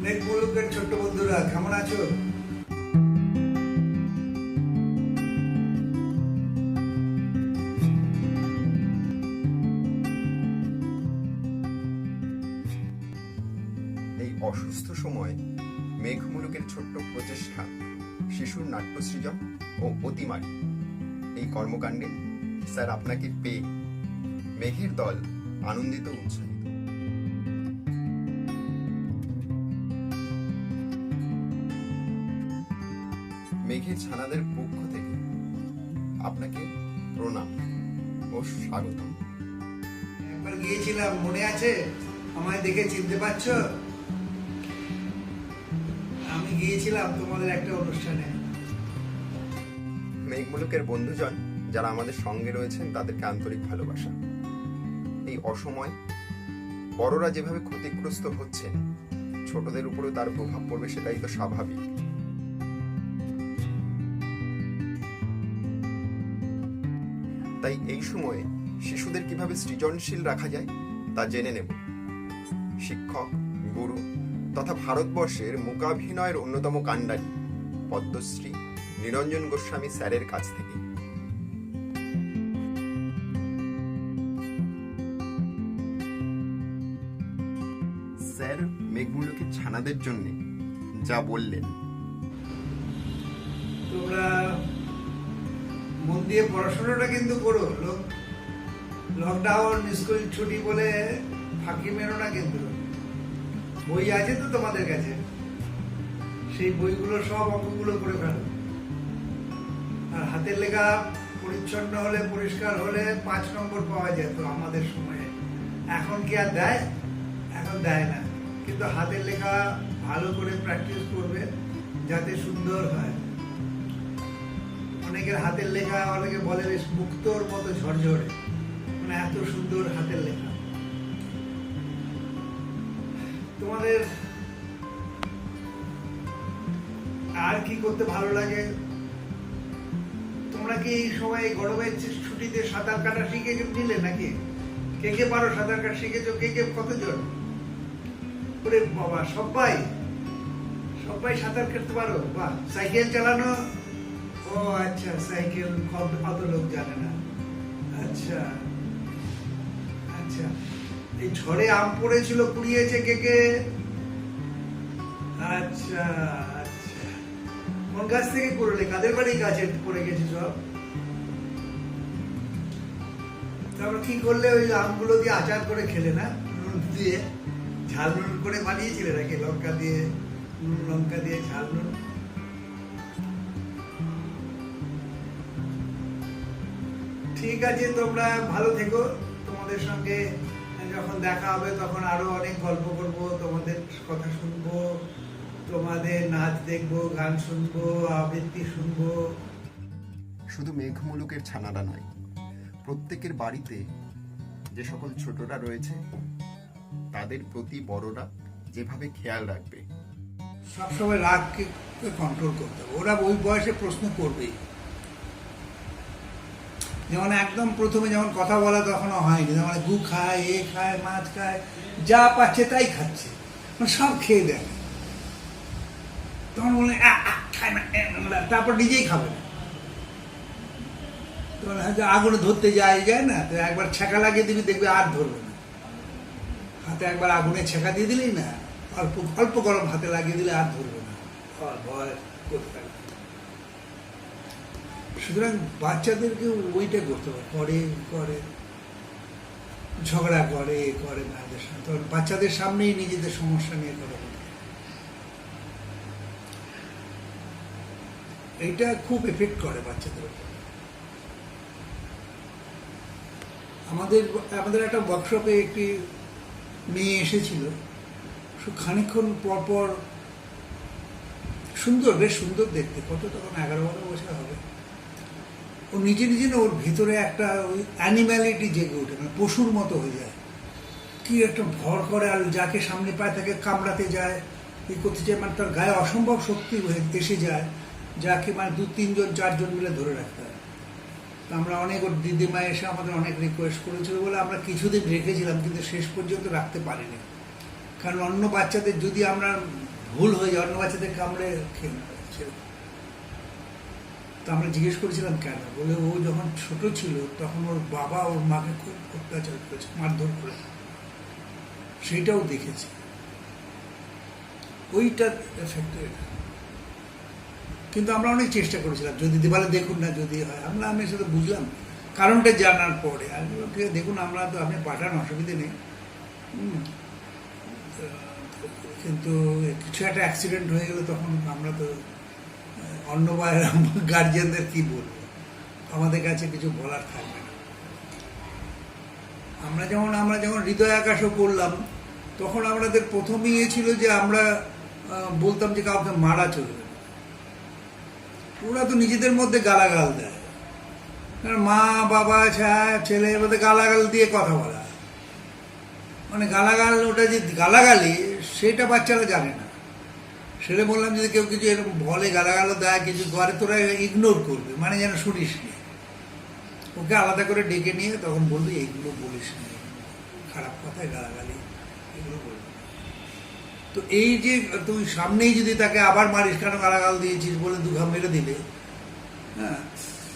মেঘ মুলুকের ছোট্ট বন্ধুরা কেমন আছো? এই অসুস্থ সময় মেঘ মুলুকের ছোট্ট প্রচেষ্টা, শিশুর নাট্যসৃজন ও অতিমারি এই কর্মকাণ্ডে স্যার আপনাকে পেয়ে মেঘের দল আনন্দিত উৎসাহিত। মেঘের ছানাদের পক্ষ থেকে আপনাকে প্রণাম ও স্বাগত। একবার গিয়েছিলাম, মনে আছে? আমায় দেখে চিনতে পারছো? আমি গিয়েছিলাম তোমাদের একটা অনুষ্ঠানে। মেঘ মুলুকের বন্ধুজন যারা আমাদের সঙ্গে রয়েছেন তাদেরকে আন্তরিক ভালোবাসা। এই অসময় বড়রা যেভাবে ক্ষতিগ্রস্ত হচ্ছেন, ছোটদের উপরেও তার প্রভাব পড়বে, সেটাই তো স্বাভাবিক। তাই এই সময়ে শিশুদের কিভাবে সৃজনশীল রাখা যায় তা জেনে নেব শিক্ষক, গুরু তথা ভারতবর্ষের মূকাভিনয়ের অন্যতম কাণ্ডারী পদ্মশ্রী নিরঞ্জন গোস্বামী স্যারের কাছ থেকে। স্যার মেঘ মুলুকের ছানাদের জন্য যা বললেন, তোমরা মন দিয়ে পড়াশোনাটা কিন্তু করো। লকডাউন, স্কুল ছুটি বলে ফাঁকি মেরো না কিন্তু। বই আছে তো তোমাদের কাছে, সেই বইগুলো সব অঙ্কগুলো করে ফেলো। আর হাতের লেখা পরিচ্ছন্ন হলে, পরিষ্কার হলে 5 নম্বর পাওয়া যেত আমাদের সময়ে। এখন কি আর দেয়? এখন দেয় না। কিন্তু হাতের লেখা ভালো করে প্র্যাকটিস করবে যাতে সুন্দর হয়। অনেকের হাতের লেখা, অনেকে বলে বেশ মুক্তোর মতো ঝরঝরে, মানে এত সুন্দর হাতের লেখা। তোমাদের আর কি করতে ভালো লাগে? তোমরা কি এই সময় গরমের ছুটিতে সাঁতার কাটা শিখে নিলে নাকি? কে কে পারো সাঁতার কাটা শিখেছো? কে কে কতজন? ওরে বাবা, সবাই সাঁতার কাটতে পারো? বাহ। সাইকেল চালানো? ও আচ্ছা, সাইকেল কত লোক জানে না। আচ্ছা আচ্ছা। এই ঝড়ে আম পড়েছিল, কুড়িয়েছে কে কে? আচ্ছা আচ্ছা। কোন গাছ থেকে কুড়লে? কাদের বাড়ি গাছে পড়ে গেছে সব? তারপর কি করলে? ওই আমগুলো দিয়ে আচার করে খেলে না? নুন দিয়ে ঝাল নুন করে বানিয়েছিলে নাকি? লঙ্কা দিয়ে, নুন লঙ্কা দিয়ে ঝাল নুন। ঠিক আছে, তোমরা ভালো থেকো। তোমাদের সঙ্গে যখন দেখা হবে তখন আরো অনেক গল্প করব, তোমাদের কথা শুনবো, তোমাদের নাচ দেখবো, গান শুনবো, আবৃত্তি শুনবো। শুধু মেঘ মুলুকের ছানারা নয়, প্রত্যেকের বাড়িতে যে সকল ছোটরা রয়েছে তাদের প্রতি বড়রা যেভাবে খেয়াল রাখবে। সবসময় রাগকে কন্ট্রোল করতে হবে। ওরা ওই বয়সে প্রশ্ন করবেই। যেমন একদম প্রথমে যেমন কথা বলা তখনও হয়নি, যেমন গু খায়, এ খায়, মাছ খায়, যা পাচ্ছে তাই খাচ্ছে, মানে সব খেয়ে দেয়। তখন বলে খায় না, তারপর নিজেই খাবে না। তখন হয়তো আগুনে ধরতে যায় না, তো একবার ছ্যাঁকা লাগিয়ে দিবি, দেখবে আর ধরবে না। হাতে একবার আগুনে ছ্যাঁকা দিয়ে দিলেই না, অল্প অল্প গরম হাতে লাগিয়ে দিলে আর ধরবে না, ভয় করতে থাকবে। সুতরাং বাচ্চাদেরকে ওইটা করতে হবে। করে ঝগড়া করে মায়েদের সাথে, তখন বাচ্চাদের সামনেই নিজেদের সমস্যা নিয়ে কথা বলে। এইটা খুব এফেক্ট করে বাচ্চাদের উপর। আমাদের একটা ওয়ার্কশপে একটি মেয়ে এসেছিল, খানিকক্ষণ পর সুন্দর, বেশ সুন্দর দেখতে, কত তখন 11-12 বছর হবে। ও নিজে না, ওর ভিতরে একটা ওই অ্যানিম্যালিটি জেগে ওঠে, মানে পশুর মতো হয়ে যায়। কি একটা ভর করে, আর যাকে সামনে পায় তাকে কামড়াতে যায়, করতে চায়, মানে তার গায়ে অসম্ভব শক্তি এসে যায়, যাকে মানে 2-3 জন 4 জন মিলে ধরে রাখতে হয়। আমরা অনেক, ওর দিদিমা এসে আমাদের অনেক রিকোয়েস্ট করেছিল বলে আমরা কিছুদিন রেখেছিলাম, কিন্তু শেষ পর্যন্ত রাখতে পারিনি। কারণ অন্য বাচ্চাদের যদি আমরা ভুল হয়ে যায়, অন্য বাচ্চাদের কামড়ে খেয়ে ছিল। তো আমরা জিজ্ঞেস করেছিলাম কেন, বলে ও যখন ছোট ছিল তখন ওর বাবা ওর মাকে খুব অত্যাচার করেছে, মারধর করেছে, সেইটাও দেখেছি, ওইটার এফেক্ট। কিন্তু আমরা অনেক চেষ্টা করেছিলাম যদি দেবালে দেখুন না, যদি হয়। আমি সেটা বুঝলাম কারণটা জানার পরে, আর দেখুন আমরা তো আপনি পাঠান, অসুবিধে নেই, কিন্তু কিছু একটা অ্যাক্সিডেন্ট হয়ে গেলে তখন আমরা তো অন্য গার্জিয়ানদের কি বলবো, আমাদের কাছে কিছু বলার থাকবে না। আমরা যখন হৃদয় আকাশও করলাম, তখন আমাদের প্রথমেই ছিল যে আমরা বলতাম যে কাউকে মারা চলবে না। ওরা তো নিজেদের মধ্যে গালাগাল দেয়, কারণ মা বাবা ছেলে মধ্যে গালাগাল দিয়ে কথা বলা, মানে গালাগাল, ওটা যে গালাগালি সেটা বাচ্চারা জানে না। সেটা বললাম যদি কেউ কিছু এরকম বলে, গালাগালও দেয়, কিছু করে, তোরা ইগনোর করবে, মানে যেন শুনিস নি। ওকে আলাদা করে ডেকে নিয়ে তখন বলবি এইগুলো বলিস নি, খারাপ কথায় গালাগালি এগুলো বলবি। তো এই যে তুই সামনেই যদি তাকে আবার মারিস, কেন গালাগাল দিয়েছিস বলে দুঘা মেরে দিলে, হ্যাঁ,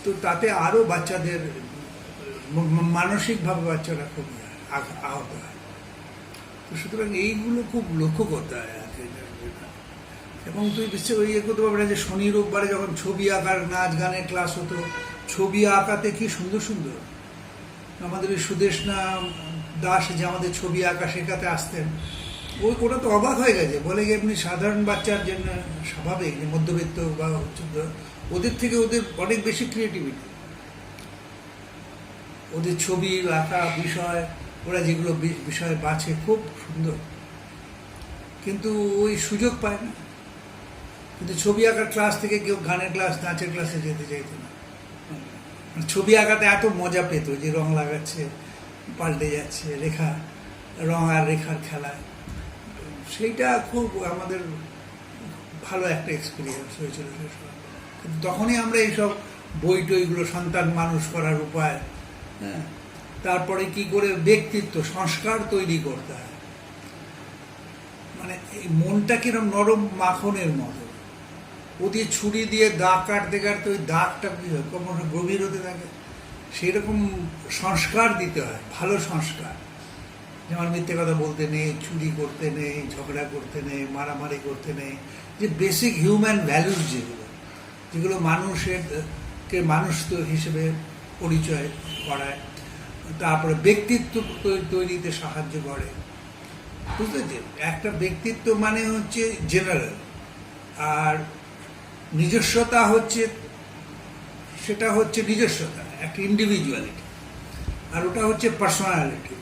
তো তাতে আরো বাচ্চাদের মানসিকভাবে বাচ্চারা খুব আহত হয়। তো সুতরাং এইগুলো খুব লক্ষ্য করতে হয়। এবং তুই নিশ্চয়ই ওই করতে পারবে না যে শনি রোববারে যখন ছবি আঁকার নাচ গানের ক্লাস হতো, ছবি আঁকাতে কি সুন্দর সুন্দর আমাদের ওই সুদেশনা দাস যে আমাদের ছবি আঁকা শেখাতে আসতেন, ওরা তো অবাক হয়ে গেছে, বলে গিয়ে এমনি সাধারণ বাচ্চার জন্য স্বাভাবিক যে মধ্যবিত্ত বা ওদের থেকে ওদের অনেক বেশি ক্রিয়েটিভিটি, ওদের ছবি আঁকা বিষয়, ওরা যেগুলো বিষয় বাছে খুব সুন্দর, কিন্তু ওই সুযোগ পায় না। কিন্তু ছবি আঁকার ক্লাস থেকে কেউ গানের ক্লাস, নাচের ক্লাসে যেতে চাইতো না। ছবি আঁকাতে এত মজা পেত যে রং লাগাচ্ছে, পাল্টে যাচ্ছে রেখা, রং আর রেখার খেলা, সেইটা খুব আমাদের ভালো একটা এক্সপিরিয়েন্স হয়েছিল সে সময়। কিন্তু তখনই আমরা এইসব বই টইগুলো, সন্তান মানুষ করার উপায়, হ্যাঁ, তারপরে কি করে ব্যক্তিত্ব সংস্কার তৈরি করতে হয়, মানে এই মনটা কিরম নরম মাখনের মতো, ও দিয়ে ছুরি দিয়ে দাগ কাটতে কাটতে ওই দাগটা কি হয় ক্রমশ গভীর হতে থাকে, সেরকম সংস্কার দিতে হয়, ভালো সংস্কার। যেমন মিথ্যে কথা বলতে নেই, চুরি করতে নেই, ঝগড়া করতে নেই, মারামারি করতে নেই, যে বেসিক হিউম্যান ভ্যালুস যেগুলো মানুষকে মানুষ হিসেবে পরিচয় করায়, তারপরে ব্যক্তিত্ব তৈরিতে সাহায্য করে। বুঝতে, একটা ব্যক্তিত্ব মানে হচ্ছে জেনারেল, আর নিজস্বতা হচ্ছে, সেটা হচ্ছে নিজস্বতা, একটা ইন্ডিভিজুয়ালিটি, আর ওটা হচ্ছে পার্সোনালিটি।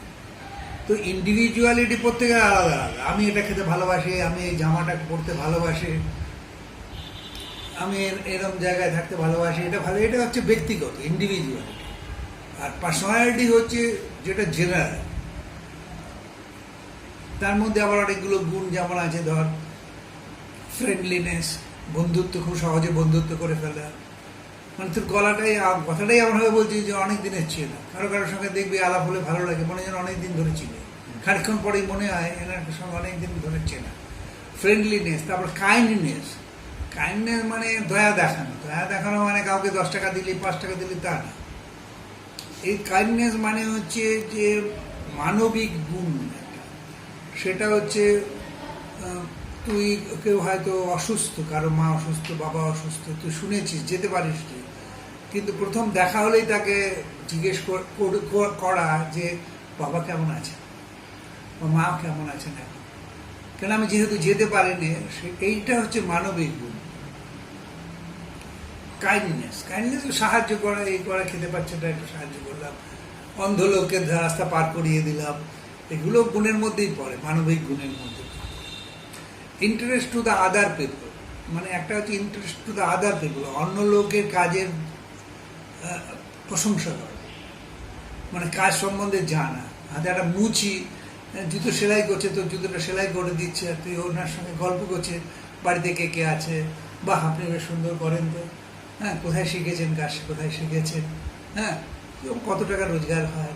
তো ইন্ডিভিজুয়ালিটি প্রত্যেকের আলাদা আলাদা। আমি এটা খেতে ভালোবাসি, আমি এই জামাটা পরতে ভালোবাসি, আমি এরকম জায়গায় থাকতে ভালোবাসি, এটা ভালো, এটা হচ্ছে ব্যক্তিগত ইন্ডিভিজুয়ালিটি। আর পার্সোনালিটি হচ্ছে যেটা জেনারেল, তার মধ্যে আবার অনেকগুলো গুণ যেমন আছে, ধর ফ্রেন্ডলিনেস, বন্ধুত্ব, খুব সহজে বন্ধুত্ব করে ফেলা, মানে তোর কথাটাই এমনভাবে বলছি যে অনেক দিনের চেনা, কারোর সঙ্গে দেখবি আলাপ হলে ভালো লাগে, মনে যেন অনেক দিন ধরে চিনি, খানিকক্ষণ পরেই মনে হয় এনার সঙ্গে অনেক দিন ধরে চেনা। ফ্রেন্ডলিনেস, তারপর কাইন্ডনেস মানে দয়া দেখানো মানে কাউকে 10 টাকা দিলি 5 টাকা দিলি তা না। এই কাইন্ডনেস মানে হচ্ছে যে মানবিক গুণ, সেটা হচ্ছে তুই কেউ হয়তো অসুস্থ, কারো মা অসুস্থ, বাবা অসুস্থ, তুই শুনেছিস, যেতে পারিস তুই, কিন্তু প্রথম দেখা হলেই তাকে জিজ্ঞেস করা যে বাবা কেমন আছে বা মা কেমন আছেন এখন, কেন আমি যেহেতু যেতে পারিনি, এইটা হচ্ছে মানবিক গুণ। কাইন্ডনেস সাহায্য করা, এই করা, খেতে পাচ্ছে না একটু সাহায্য করলাম, অন্ধ লোককে রাস্তা পার করিয়ে দিলাম, এগুলো গুণের মধ্যেই পড়ে, মানবিক গুণের মধ্যে। Interest to the other people, মানে একটা হচ্ছে interest to the other people, অন্য লোকের কাজের প্রশংসা করা, মানে কাজ সম্বন্ধে জানা। হাতে একটা মুচি জুতো সেলাই করছে, তোর জুতোটা সেলাই করে দিচ্ছে, আর তুই ওনার সঙ্গে গল্প করছে, বাড়িতে কে কে আছে, বা আপনি বেশ সুন্দর করেন তো, হ্যাঁ, কোথায় শিখেছেন, কোথায় শিখেছেন, হ্যাঁ, কত টাকা রোজগার হয়,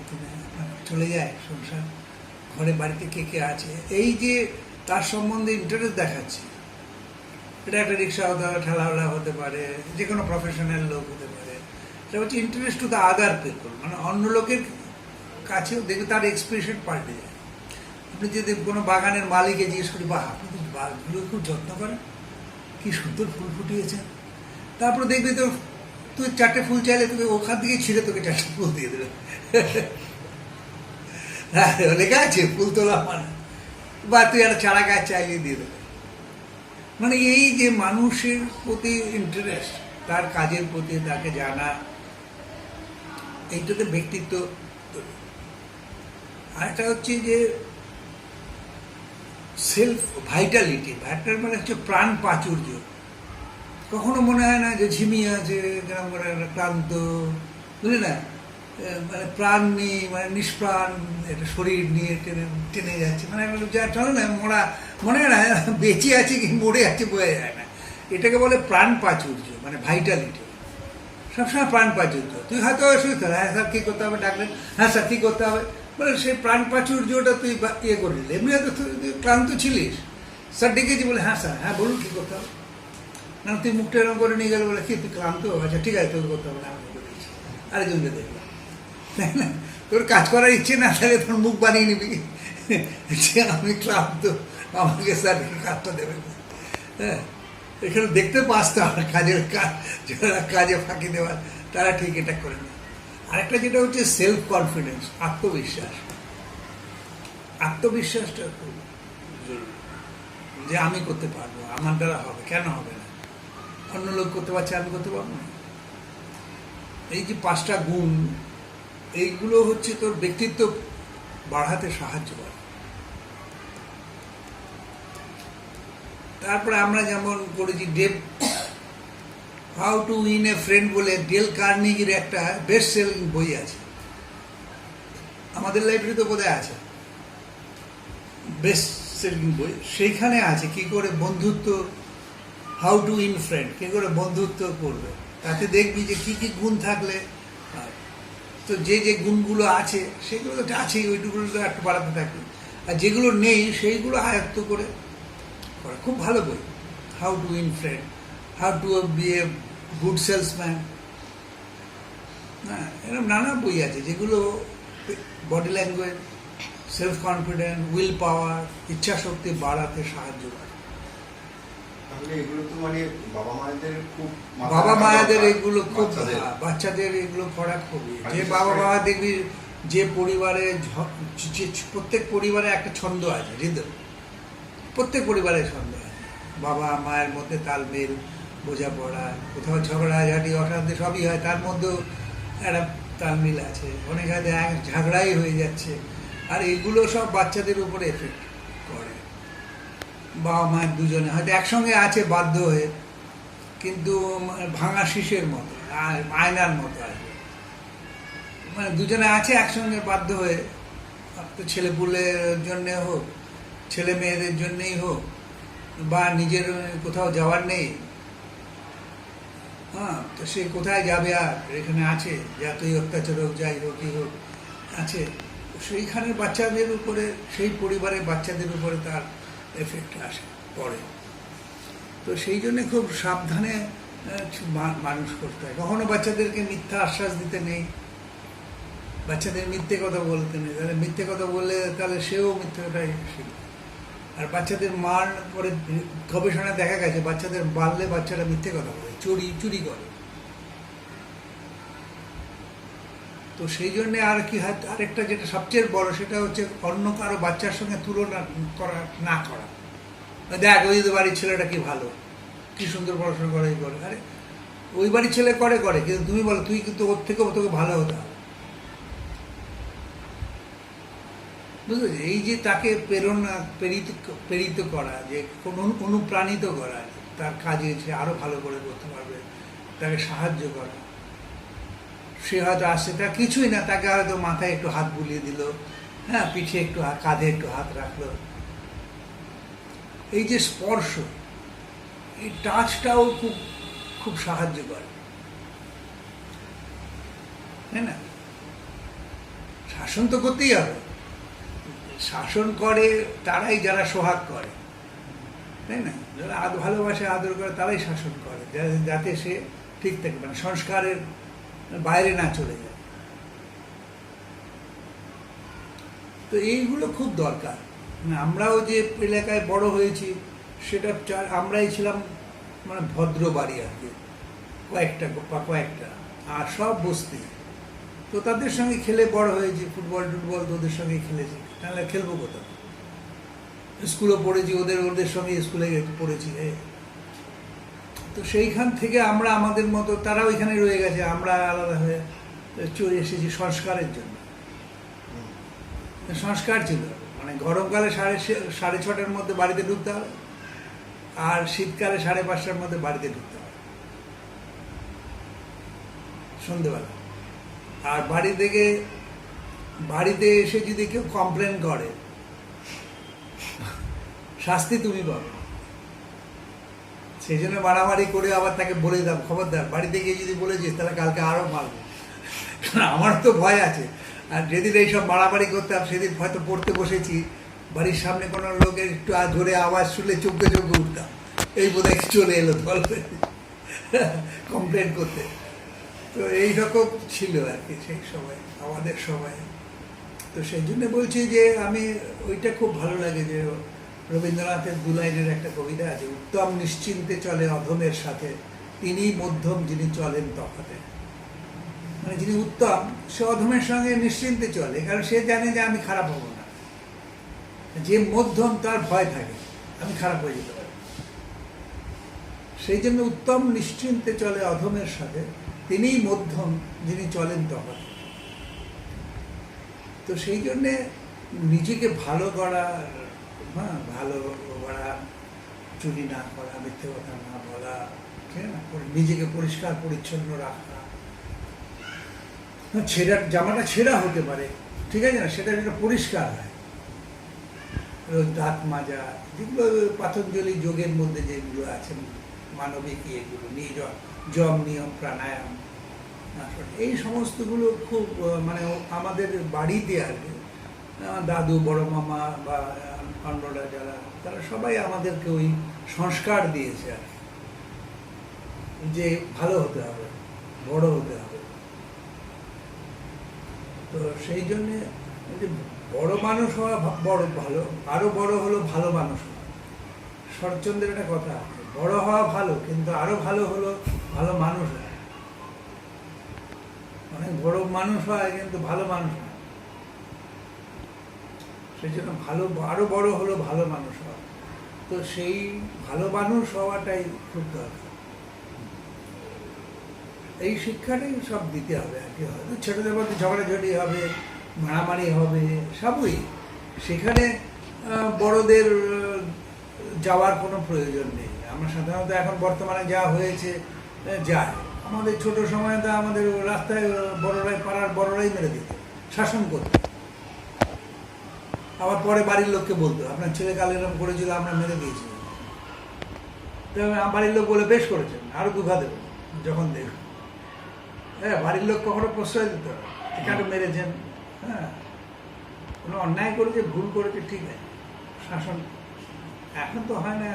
চলে যায় সংসার, ঘরে বাড়িতে কে কে আছে, এই যে তার সম্বন্ধে ইন্টারেস্ট দেখাচ্ছে, এটা একটা রিক্সা হতে পারে, ঠেলাওয়ালা হতে পারে, যে কোনো প্রফেশনাল লোক হতে পারে। এটা হচ্ছে interest to the other people, মানে অন্য লোকের কাছেও দেখবে তার এক্সপ্রেশন পাল্টে যায়। আপনি যদি কোনো বাগানের মালিককে জিজ্ঞেস করি, বাহ আপনি তো বাগানগুলো খুব যত্ন করেন, কি সুন্দর ফুল ফুটিয়েছেন, তারপরে দেখবি তো তুই 4টে ফুল চাইলে তোকে ওখান থেকে ছিঁড়ে তোকে 4টে ফুল দিয়ে দেবে। হ্যাঁ, লেখা আছে ফুল তোলা মানে, বা তুই একটা চারা গাছ চাইলে দিয়ে দেবে। মানে এই যে মানুষের প্রতি ইন্টারেস্ট, তার কাজের প্রতি তাকে জানা, এইটাতে ব্যক্তিত্ব। আর একটা হচ্ছে যে সেলফ ভাইটালিটি, ভাইটাল মানে হচ্ছে প্রাণ প্রাচুর্য। কখনো মনে হয় না যে ঝিমিয়ে আছে, যেরকম করে একটা ক্লান্ত, বুঝলি না, মানে প্রাণ নেই, মানে নিষ্প্রাণ একটা শরীর নিয়ে টেনে টেনে যাচ্ছে, মানে যা চলে না মরা, মনে হয় না বেঁচে আছে কি মরে আছে বোঝা যায় না। এটাকে বলে প্রাণ প্রাচুর্য, মানে ভাইটালিটি, সবসময় প্রাণ প্রাচুর্য। তুই হয়তো শুনতে, হ্যাঁ স্যার কী করতে হবে, ডাকলেন, হ্যাঁ স্যার কী করতে হবে, মানে সেই প্রাণ প্রাচুর্যটা তুই ইয়ে করলি। এমনি হয়তো তুই ক্লান্ত ছিলিস, স্যার ডেকেছি বলে, হ্যাঁ স্যার, হ্যাঁ বলুন কী করতে হবে, না তুই মুখটা এরকম করে নিয়ে গেলে বলে, কি তুই ক্লান্ত, আচ্ছা ঠিক আছে তোকে করতে হবে না, আমি করে দিচ্ছি, আরেকজনকে দেখলাম, তাই না? তোর কাজ করার ইচ্ছে না থাকে তোর মুখ বানিয়ে নিবি যে আমি ক্লান্ত, আমাকে স্যার কাজটা দেবেন। হ্যাঁ, এখানে দেখতে পাস তো আমার কাজের কাজ, যারা কাজে ফাঁকি দেওয়ার তারা ঠিক এটা করে না। আরেকটা যেটা হচ্ছে সেলফ কনফিডেন্স, আত্মবিশ্বাস। আত্মবিশ্বাসটা খুব জরুরি, যে আমি করতে পারবো, আমার দ্বারা হবে, কেন হবে না, অন্য লোক করতে পারছে আমি করতে পারবো না। এই যে 5টা গুণ, এইগুলো হচ্ছে তোর ব্যক্তিত্ব বাড়াতে সাহায্য করে। তারপরে আমরা যেমন করেছি how to win a friend বলে ডেল কার্নেগির একটা বেস্ট সেলিং বই আছে, আমাদের লাইব্রেরিতে বোধহয় আছে, বেস্ট সেলিং বই। সেইখানে আছে কি করে বন্ধুত্ব, হাউ টু উইন ফ্রেন্ড, কি করে বন্ধুত্ব করবে। তাতে দেখবি যে কি কি গুণ থাকলে, তো যে যে গুণগুলো আছে সেগুলো তো আছেই, ওইগুলো তো একটু বাড়াতে থাকবে, আর যেগুলো নেই সেইগুলো আয়ত্ত করে করা। খুব ভালো বই, how to win friend, how to be a good salesman. হ্যাঁ, এরকম নানা বই আছে যেগুলো body language, self confidence, will power, ইচ্ছা শক্তি বাড়াতে সাহায্য করে। তাহলে এগুলো তো মানে বাবা মায়েদের খুব বাবা মায়েদের এগুলো খুব, বাচ্চাদের। বাচ্চাদের এগুলো করা খুবই, আর যে বিশেষ বাবা করে- মা দেখবি যে পরিবারে প্রত্যেক পরিবারে একটা ছন্দ আছে, হৃদয়, প্রত্যেক পরিবারে ছন্দ আছে, বাবা মায়ের মধ্যে তালমেল, বোঝাপড়া, কোথাও ঝগড়াঝাটি অশান্তি সবই হয়, তার মধ্যেও একটা তালমিল আছে, অনেক হয়তো ঝগড়াই হয়ে যাচ্ছে, আর এগুলো সব বাচ্চাদের উপরে এফেক্ট করে। বাবা মায়ের দুজনে হয়তো একসঙ্গে আছে বাধ্য হয়ে, কিন্তু ভাঙা শীষের মতো, আয়নার মতো আছে, মানে দুজনে আছে একসঙ্গে বাধ্য হয়ে, তো ছেলে পুলের জন্যে হোক, ছেলে মেয়েদের জন্যেই হোক, বা নিজের কোথাও যাওয়ার নেই, হ্যাঁ, তো সে কোথায় যাবে, আর এখানে আছে যতই অত্যাচার হোক, যাই হোক কি হোক আছে, সেইখানে বাচ্চাদের উপরে, সেই পরিবারের বাচ্চাদের উপরে তার এফেক্ট আসে, পড়ে। তো সেই জন্য খুব সাবধানে মানুষ করতে হয়। কখনো বাচ্চাদেরকে মিথ্যা আশ্বাস দিতে নেই, বাচ্চাদের মিথ্যে কথা বলতে নেই, তাহলে মিথ্যে কথা বললে তাহলে সেও মিথ্যেটাই শিখবে। আর বাচ্চাদের মার পরে গবেষণায় দেখা গেছে বাচ্চাদের মারলে বাচ্চারা মিথ্যে কথা বলে, চুরি করে। তো সেই জন্যে আর কি হয়, আরেকটা যেটা সবচেয়ে বড়, সেটা হচ্ছে অন্য কারো বাচ্চার সঙ্গে তুলনা করা না করা। দেখ ওই বাড়ির ছেলেটা কি ভালো, কি সুন্দর পড়াশোনা করে, করে, আরে ওই বাড়ির ছেলে করে কিন্তু তুমি বলো তুই কিন্তু ওর থেকেও তোকে ভালো হতে হবে, বুঝলে? এই যে তাকে প্রেরিত করা, যে অনুপ্রাণিত করা, তার কাজে সে আরো ভালো করে করতে পারবে, তাকে সাহায্য করা। সে হয়তো আসছে, তার কিছুই না, তাকে হয়তো মাথায় একটু হাত বুলিয়ে দিল, হ্যাঁ, পিঠে একটু কাঁধে একটু হাত রাখলো। এই যে স্পর্শ, এই টাচটাও খুব খুব সাহায্য করে, তাই না? শাসন তো করতেই হবে, শাসন করে তারাই যারা সোহাগ করে, তাই না? যারা ভালোবাসে আদর করে তারাই শাসন করে, যাতে সে ঠিক থাকে, মানে সংস্কারের বাইরে না চলে যায়। তো এইগুলো খুব দরকার। মানে আমরাও যে এলাকায় বড় হয়েছি সেটা আমরাই ছিলাম মানে ভদ্র বাড়ি আর কি, কয়েকটা আর সব বস্তি। তো তাদের সঙ্গে খেলে বড় হয়েছি, ফুটবল টুটবল তো ওদের সঙ্গে খেলেছি, তাহলে খেলবো কোথাও? স্কুলে পড়েছি ওদের সঙ্গে, স্কুলে পড়েছি। তো সেইখান থেকে আমরা আমাদের মতো, তারাও এখানে রয়ে গেছে, আমরা আলাদা হয়ে চলে এসেছি সংস্কারের জন্য। সংস্কার ছিল মানে গরমকালে 6:30-6টার মধ্যে বাড়িতে ঢুকতে হবে, আর শীতকালে 5:30টার মধ্যে বাড়িতে ঢুকতে হবে সন্ধ্যেবেলা। আর বাড়িতে এসে যদি কেউ কমপ্লেন করে, শাস্তি তুমি পাবে। সেই জন্য মারামারি করে আবার তাকে বলে দাও, খবরদার বাড়িতে গিয়ে যদি বলেছিস তাহলে কালকে আরো মারবে। আমার তো ভয় আছে, আর যেদিন এইসব মারামারি করতাম সেদিন হয়তো পড়তে বসেছি, বাড়ির সামনে কোনো লোকের একটু জোরে আওয়াজ শুনলে চমকে উঠতাম, এই বোধহয় চলে এলো দলবে কমপ্লেন করতে। তো এইরকম ছিল আর কি সেই সময়, আমাদের সময়। তো সেই জন্য বলছি যে আমি ওইটা খুব ভালো লাগে যে রবীন্দ্রনাথের 2 লাইনের একটা কবিতা আছে, উত্তম নিশ্চিন্তে চলে অধমের সাথে, তিনি মধ্যম যিনি চলেন তফাতে। মানে যিনি উত্তম সে অধমের সঙ্গে নিশ্চিন্তে চলে, কারণ সে জানে যে আমি খারাপ হব না। যে মধ্যম তার ভয় থাকে আমি খারাপ হয়ে যেতে পারি। সেই জন্য উত্তম নিশ্চিন্তে চলে অধমের সাথে, তিনিই মধ্যম যিনি চলেন তফাতে। তো সেই জন্যে নিজেকে ভালো করা, ভালো করা, চুরি না করা, মিথ্যে কথা না বলা, ঠিক না, নিজেকে পরিষ্কার পরিচ্ছন্ন রাখা, জামাটা ছেঁড়া হতে পারে, ঠিক আছে না, সেটা যেটা পরিষ্কার হয়, রোজ দাঁত মাজা, যেগুলো পাতঞ্জলি যোগের মধ্যে যেগুলো আছে মানবিক এগুলো, যম নিয়ম প্রাণায়াম, এই সমস্তগুলো খুব মানে আমাদের বাড়িতে আর কি দাদু বড় মামা বা অন্যরা যারা, তারা সবাই আমাদেরকে ওই সংস্কার দিয়েছে আর কি, যে ভালো হতে হবে, বড় হতে হবে। তো সেই জন্যে বড় মানুষ হওয়া বড় ভালো, আরো বড় হলো ভালো মানুষ হওয়া। শরৎচন্দ্রের একটা কথা, বড় হওয়া ভালো, কিন্তু আরো ভালো হলো ভালো মানুষ হওয়া। অনেক বড় মানুষ হয় কিন্তু ভালো মানুষ হয়, সেই জন্য আরো বড় হলো ভালো মানুষ হওয়া। তো সেই ভালো মানুষ হওয়াটাই খুব দরকার। এই শিক্ষাটাই সব দিতে হবে আর কি। হয়তো ছোটদের মধ্যে ঝগড়াঝাটি হবে, মারামারি হবে, সবই, সেখানে বড়দের যাওয়ার কোনো প্রয়োজন নেই। আমরা সাধারণত এখন বর্তমানে যা হয়েছে যায়, আমাদের ছোট সময় তো আমাদের রাস্তায় বড়রাই, পাড়ার বড়রাই মেরে দিত, শাসন করত, আবার পরে বাড়ির লোককে বলতো আপনার ছেলে কাল এরকম করেছিল, আমরা মেরে দিয়েছি। বাড়ির লোক বলে বেশ করেছেন, আরো দুঘা দেবেন যখন দেখবেন। হ্যাঁ, বাড়ির লোক কখনো প্রশ্রয় দিত না, কেন মেরেছেন, হ্যাঁ, কোনো অন্যায় করেছে, ভুল করেছে, ঠিক আছে, শাসন। এখন তো হয় না,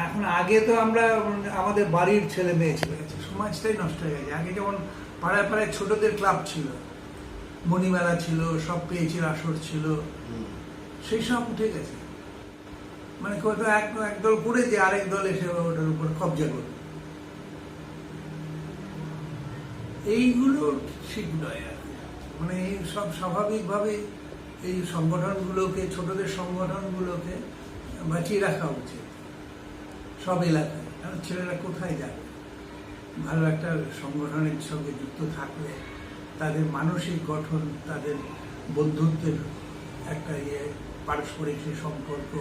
এখন আগে তো আমরা আমাদের বাড়ির ছেলে মেয়ে ছিল, সমাজটাই নষ্ট হয়ে গেছে। আগে যেমন পাড়ায় পাড়ায় ছোটদের ক্লাব ছিল, মণিমেলা ছিল, সব পেয়েছিল, আসর ছিল, সেই সব উঠে গেছে। মানে কোথাও একদল করেছে, আরেক দল এসে ওটার উপর কবজা করবে। এইগুলো ঠিক নয় আর কি। মানে এই সব স্বাভাবিকভাবে এই সংগঠনগুলোকে, ছোটদের সংগঠনগুলোকে বাঁচিয়ে রাখা উচিত সব এলাকায়। কারণ ছেলেরা কোথায় যাবে? ভালো একটা সংগঠনের সঙ্গে যুক্ত থাকলে তাদের মানসিক গঠন, তাদের বন্ধুত্বের একটা পারস্পরিক সেই সম্পর্ক,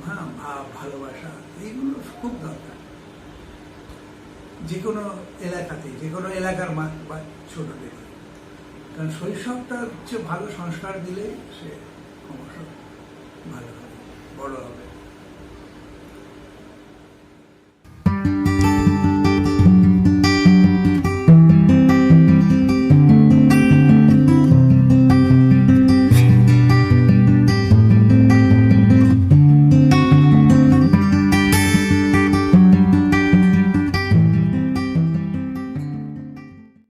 ভাব, ভালোবাসা, এইগুলো খুব দরকার যে কোনো এলাকাতে, যে কোনো এলাকার বা ছোটদের। কারণ শৈশবটা হচ্ছে ভালো সংস্কার দিলে সে ক্রমশ ভালো হবে, বড় হবে।